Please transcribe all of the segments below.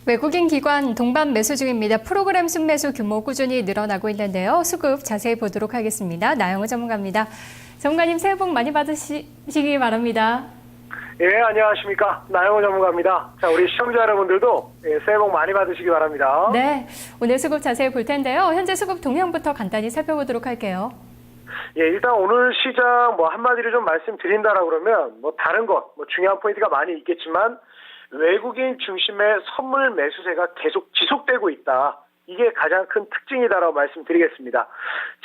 외국인 기관 동반 매수 중입니다. 프로그램 순매수 규모 꾸준히 늘어나고 있는데요. 수급 자세히 보도록 하겠습니다. 나영우 전문가입니다. 전문가님 새해 복 많이 받으시기 바랍니다. 예, 안녕하십니까. 나영우 전문가입니다. 자, 우리 시청자 여러분들도 새해 복 많이 받으시기 바랍니다. 네, 오늘 수급 자세히 볼 텐데요. 현재 수급 동향부터 간단히 살펴보도록 할게요. 예, 일단 오늘 시장 한마디로 좀 말씀드린다라 그러면 다른 것, 중요한 포인트가 많이 있겠지만 외국인 중심의 선물 매수세가 계속 지속되고 있다. 이게 가장 큰 특징이다라고 말씀드리겠습니다.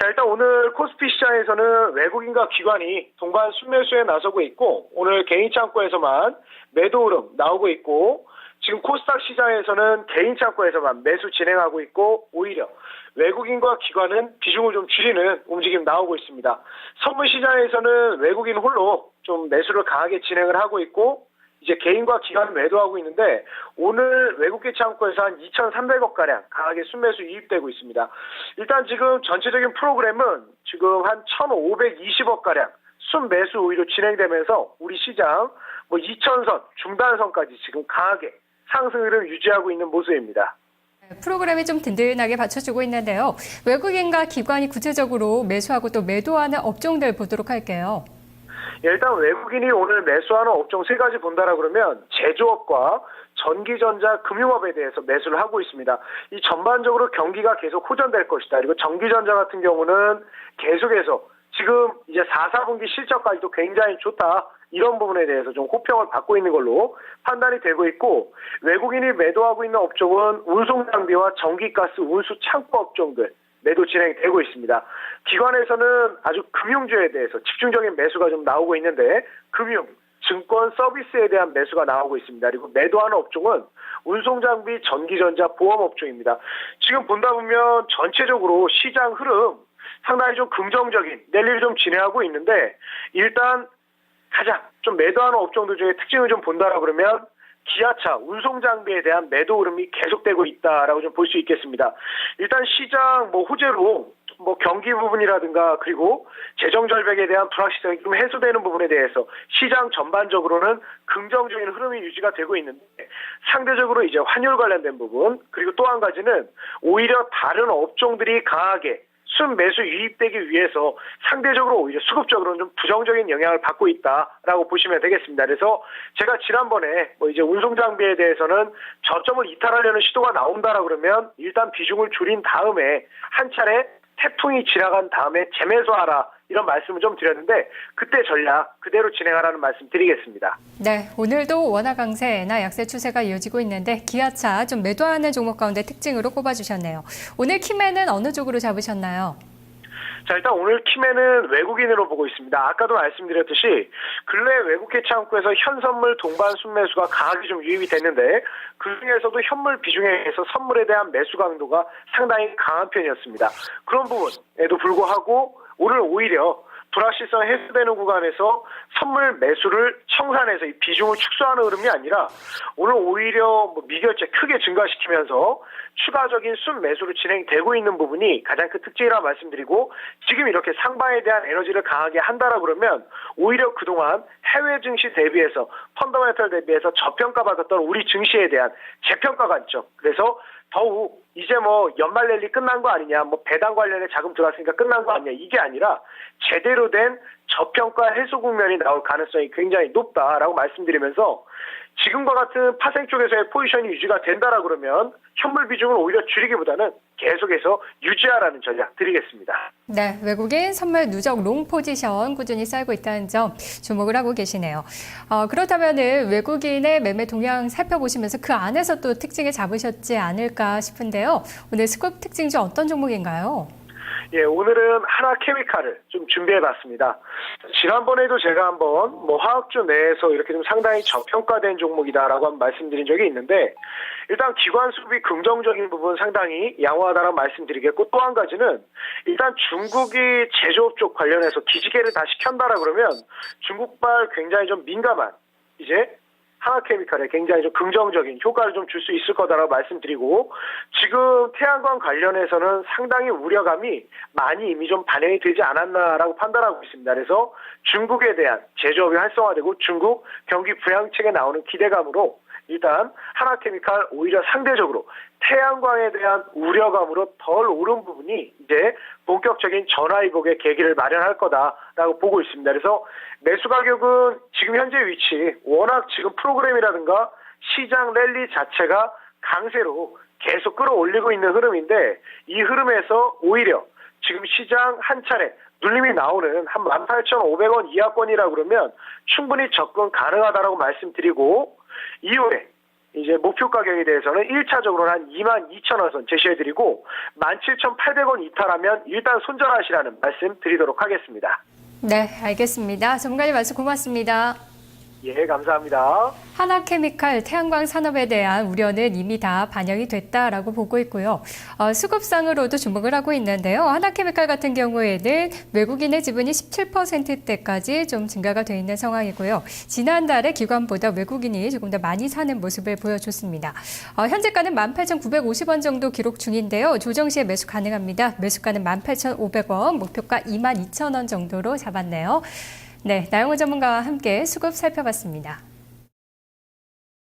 자, 일단 오늘 코스피 시장에서는 외국인과 기관이 동반 순매수에 나서고 있고 오늘 개인 창구에서만 매도 흐름 나오고 있고 지금 코스닥 시장에서는 개인 창구에서만 매수 진행하고 있고 오히려 외국인과 기관은 비중을 좀 줄이는 움직임 나오고 있습니다. 선물 시장에서는 외국인 홀로 좀 매수를 강하게 진행을 하고 있고 이제 개인과 기관은 매도하고 있는데 오늘 외국계 창구에서 한 2,300억가량 강하게 순매수 유입되고 있습니다. 일단 지금 전체적인 프로그램은 지금 한 1,520억가량 순매수 우위로 진행되면서 우리 시장 2,000선, 중단선까지 지금 강하게 상승 흐름 유지하고 있는 모습입니다. 프로그램이 좀 든든하게 받쳐주고 있는데요. 외국인과 기관이 구체적으로 매수하고 또 매도하는 업종들 보도록 할게요. 일단 외국인이 오늘 매수하는 업종 세 가지 본다라 그러면 제조업과 전기전자, 금융업에 대해서 매수를 하고 있습니다. 이 전반적으로 경기가 계속 호전될 것이다. 그리고 전기전자 같은 경우는 계속해서 지금 이제 4분기 실적까지도 굉장히 좋다. 이런 부분에 대해서 좀 호평을 받고 있는 걸로 판단이 되고 있고 외국인이 매도하고 있는 업종은 운송장비와 전기가스, 운수 창고 업종들 매도 진행되고 있습니다. 기관에서는 아주 금융주에 대해서 집중적인 매수가 좀 나오고 있는데 금융, 증권 서비스에 대한 매수가 나오고 있습니다. 그리고 매도하는 업종은 운송장비, 전기전자, 보험 업종입니다. 지금 본다 보면 전체적으로 시장 흐름 상당히 좀 긍정적인 랠리를 좀 진행하고 있는데 일단 가장 좀 매도하는 업종들 중에 특징을 좀 본다라 그러면 기아차, 운송장비에 대한 매도 흐름이 계속되고 있다라고 좀 볼 수 있겠습니다. 일단 시장 호재로 경기 부분이라든가 그리고 재정 절벽에 대한 불확실성이 좀 해소되는 부분에 대해서 시장 전반적으로는 긍정적인 흐름이 유지가 되고 있는데 상대적으로 이제 환율 관련된 부분 그리고 또 한 가지는 오히려 다른 업종들이 강하게 순매수 유입되기 위해서 상대적으로 오히려 수급적으로는 좀 부정적인 영향을 받고 있다라고 보시면 되겠습니다. 그래서 제가 지난번에 이제 운송장비에 대해서는 저점을 이탈하려는 시도가 나온다라 그러면 일단 비중을 줄인 다음에 한 차례 태풍이 지나간 다음에 재매수하라 이런 말씀을 좀 드렸는데 그때 전략 그대로 진행하라는 말씀 드리겠습니다. 네, 오늘도 원화 강세나 약세 추세가 이어지고 있는데 기아차 좀 매도하는 종목 가운데 특징으로 꼽아주셨네요. 오늘 키맨은 어느 쪽으로 잡으셨나요? 자, 일단 오늘 키맨은 외국인으로 보고 있습니다. 아까도 말씀드렸듯이 근래 외국계 창구에서 현선물 동반 순매수가 강하게 좀 유입이 됐는데 그중에서도 현물 비중에서 선물에 대한 매수 강도가 상당히 강한 편이었습니다. 그런 부분에도 불구하고 오늘 오히려 불확실성 해소되는 구간에서 선물 매수를 청산해서 이 비중을 축소하는 흐름이 아니라 오늘 오히려 미결제 크게 증가시키면서 추가적인 순매수로 진행되고 있는 부분이 가장 큰 특징이라고 말씀드리고 지금 이렇게 상방에 대한 에너지를 강하게 한다라 그러면 오히려 그동안 해외 증시 대비해서 펀더멘털 대비해서 저평가받았던 우리 증시에 대한 재평가 관점 그래서 더욱 이제 연말 랠리 끝난 거 아니냐, 배당 관련해 자금 들어갔으니까 끝난 거 아니냐, 이게 아니라 제대로 된 저평가 해소 국면이 나올 가능성이 굉장히 높다라고 말씀드리면서 지금과 같은 파생 쪽에서의 포지션이 유지가 된다라 그러면 현물 비중을 오히려 줄이기보다는 계속해서 유지하라는 전략 드리겠습니다. 네, 외국인 선물 누적 롱 포지션 꾸준히 쌓이고 있다는 점 주목을 하고 계시네요. 그렇다면 외국인의 매매 동향 살펴보시면서 그 안에서 또 특징을 잡으셨지 않을까 싶은데요. 오늘 스쿱 특징 중 어떤 종목인가요? 예, 오늘은 하나케미칼을 좀 준비해봤습니다. 지난번에도 제가 한번 화학주 내에서 이렇게 좀 상당히 저평가된 종목이다라고 한번 말씀드린 적이 있는데 일단 기관 수급이 긍정적인 부분 상당히 양호하다라고 말씀드리겠고 또 한 가지는 일단 중국이 제조업 쪽 관련해서 기지개를 다시 켠다라 그러면 중국발 굉장히 좀 민감한 이제 하나케미칼에 굉장히 좀 긍정적인 효과를 좀 줄 수 있을 거다라고 말씀드리고 지금 태양광 관련해서는 상당히 우려감이 많이 이미 좀 반영이 되지 않았나라고 판단하고 있습니다. 그래서 중국에 대한 제조업이 활성화되고 중국 경기 부양책에 나오는 기대감으로 일단 하나케미칼 오히려 상대적으로 태양광에 대한 우려감으로 덜 오른 부분이 이제 본격적인 전화위복의 계기를 마련할 거다라고 보고 있습니다. 그래서 매수 가격은 지금 현재 위치, 워낙 지금 프로그램이라든가 시장 랠리 자체가 강세로 계속 끌어올리고 있는 흐름인데, 이 흐름에서 오히려 지금 시장 한 차례 눌림이 나오는 한 18,500원 이하권이라 그러면 충분히 접근 가능하다라고 말씀드리고, 이후에 이제 목표 가격에 대해서는 1차적으로는 한 22,000원 선 제시해드리고 17,800원 이탈하면 일단 손절하시라는 말씀 드리도록 하겠습니다. 네, 알겠습니다. 전문가님 말씀 고맙습니다. 예, 감사합니다. 하나케미칼 태양광 산업에 대한 우려는 이미 다 반영이 됐다라고 보고 있고요. 수급상으로도 주목을 하고 있는데요. 하나케미칼 같은 경우에는 외국인의 지분이 17%대까지 좀 증가가 돼 있는 상황이고요. 지난달에 기관보다 외국인이 조금 더 많이 사는 모습을 보여줬습니다. 현재가는 18,950원 정도 기록 중인데요. 조정 시에 매수 가능합니다. 매수가는 18,500원, 목표가 22,000원 정도로 잡았네요. 네, 나영호 전문가와 함께 수급 살펴봤습니다.